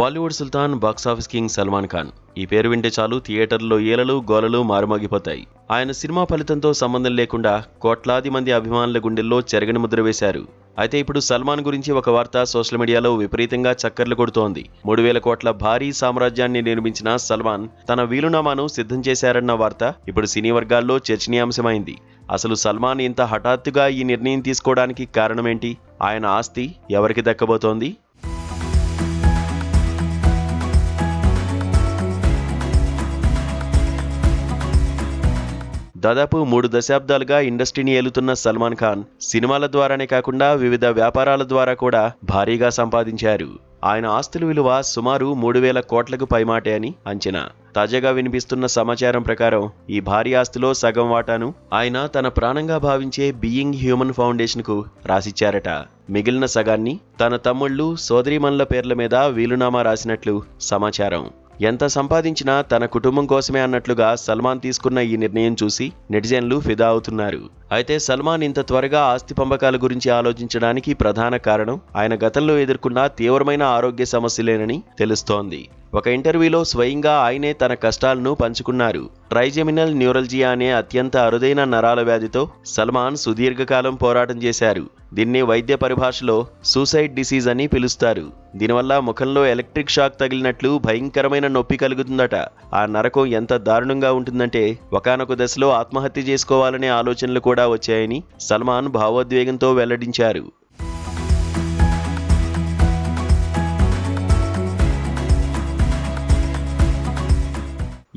బాలీవుడ్ సుల్తాన్ box office king Salman Khan. ఈ పేరు వింటే చాలు థియేటర్లో ఏలలు గోలలు మారుమోగిపోతాయి. ఆయన సినిమా ఫలితంతో సంబంధం లేకుండా కోట్లాది మంది అభిమానుల గుండెల్లో చెరగని ముద్ర వేశారు. అయితే ఇప్పుడు సల్మాన్ గురించి ఒక వార్త సోషల్ మీడియాలో విపరీతంగా చక్కర్లు కొడుతోంది. 3,000 కోట్ల భారీ సామ్రాజ్యాన్ని నిర్మించిన సల్మాన్ తన వీలునామాను సిద్ధం చేశారన్న వార్త ఇప్పుడు సినీ వర్గాల్లో చర్చనీయాంశమైంది. అసలు సల్మాన్ ఇంత హఠాత్తుగా ఈ నిర్ణయం తీసుకోవడానికి కారణమేంటి? ఆయన ఆస్తి ఎవరికి దక్కబోతోంది? దాదాపు 3 దశాబ్దాలుగా ఇండస్ట్రీని ఏలుతున్న సల్మాన్ ఖాన్ సినిమాల ద్వారానే కాకుండా వివిధ వ్యాపారాల ద్వారా కూడా భారీగా సంపాదించారు. ఆయన ఆస్తుల విలువ సుమారు 3,000 కోట్లకు పైమాటే అని అంచనా. తాజాగా వినిపిస్తున్న సమాచారం ప్రకారం ఈ భారీ ఆస్తిలో సగం వాటాను ఆయన తన ప్రాణంగా భావించే బీయింగ్ హ్యూమన్ ఫౌండేషన్కు రాసిచ్చారట. మిగిలిన సగాన్ని తన తమ్ముళ్ళు సోదరీమణుల పేర్ల మీద వీలునామా రాసినట్లు సమాచారం. ఎంత సంపాదించినా తన కుటుంబం కోసమే అన్నట్లుగా సల్మాన్ తీసుకున్న ఈ నిర్ణయం చూసి నెటిజన్లు ఫిదా అవుతున్నారు. అయితే సల్మాన్ ఇంత త్వరగా ఆస్తి పంపకాల గురించి ఆలోచించడానికి ప్రధాన కారణం ఆయన గతంలో ఎదుర్కొన్న తీవ్రమైన ఆరోగ్య సమస్యలేనని తెలుస్తోంది. ఒక ఇంటర్వ్యూలో స్వయంగా ఆయనే తన కష్టాలను పంచుకున్నారు. ట్రైజెమినల్ న్యూరల్జియా అనే అత్యంత అరుదైన నరాల వ్యాధితో సల్మాన్ సుదీర్ఘకాలం పోరాటం చేశారు. దీన్ని వైద్య పరిభాషలో సూసైడ్ డిసీజ్ అని పిలుస్తారు. దీనివల్ల ముఖంలో ఎలక్ట్రిక్ షాక్ తగిలినట్లు భయంకరమైన నొప్పి కలుగుతుందట. ఆ నరకం ఎంత దారుణంగా ఉంటుందంటే ఒకానొక దశలో ఆత్మహత్య చేసుకోవాలనే ఆలోచనలు కూడా వచ్చాయని సల్మాన్ భావోద్వేగంతో వెల్లడించారు.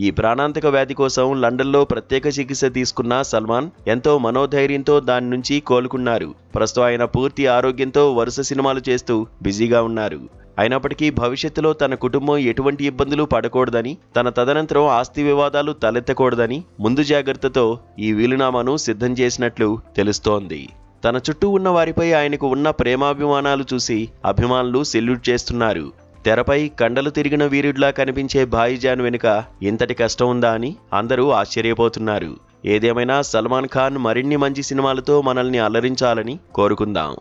ఈ ప్రాణాంతక వ్యాధి కోసం లండన్లో ప్రత్యేక చికిత్స తీసుకున్న సల్మాన్ ఎంతో మనోధైర్యంతో దాని నుంచి కోలుకున్నారు. ప్రస్తుతం ఆయన పూర్తి ఆరోగ్యంతో వరుస సినిమాలు చేస్తూ బిజీగా ఉన్నారు. అయినప్పటికీ భవిష్యత్తులో తన కుటుంబం ఎటువంటి ఇబ్బందులు పడకూడదని, తన తదనంతరం ఆస్తి వివాదాలు తలెత్తకూడదని ముందు జాగ్రత్తతో ఈ వీలునామాను సిద్ధం చేసినట్లు తెలుస్తోంది. తన చుట్టూ ఉన్న వారిపై ఆయనకు ఉన్న ప్రేమాభిమానాలు చూసి అభిమానులు సెల్యూట్ చేస్తున్నారు. తెరపై కండలు తిరిగిన వీరుడిలా కనిపించే భాయిజాన్ వెనుక ఇంతటి కష్టం ఉందా అని అందరూ ఆశ్చర్యపోతున్నారు. ఏదేమైనా సల్మాన్ ఖాన్ మరిన్ని మంచి సినిమాలతో మనల్ని అలరించాలని కోరుకుందాం.